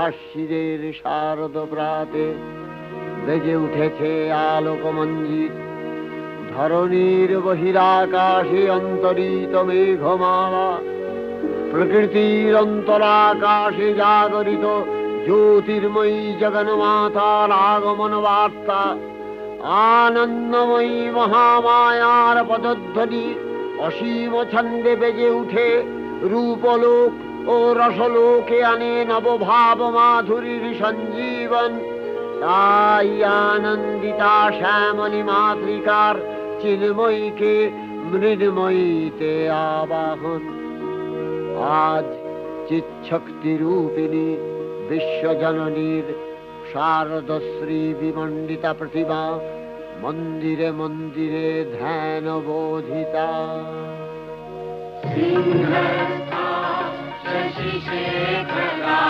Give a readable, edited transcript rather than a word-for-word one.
আশ্বিনের শারদ প্রাতে বেজে উঠেছে আলোকমঞ্জিত। ধরণীর বহিরাকাশে অন্তরিত মেঘমালা, প্রকৃতির অন্তরাকাশে জাগরিত জ্যোতির্ময়ী জগন্মাতার আগমন বার্তা। আনন্দময়ী মহামায়ার পদধ্বনি অসীম ছন্দে বেজে উঠে রূপলোক ও রসলোকে আনে নবভাব মাধুরীর সঞ্জীবন। তাই আনন্দিতা শ্যামলী মাতৃকার চিন্ময়ীকে মৃন্ময়ীতে আবাহন। আজ চিৎশক্তি রূপিণী বিশ্বজননীর শারদশ্রী বিমণ্ডিতা প্রতিমা মন্দিরে মন্দিরে ধ্যান বোধিতা।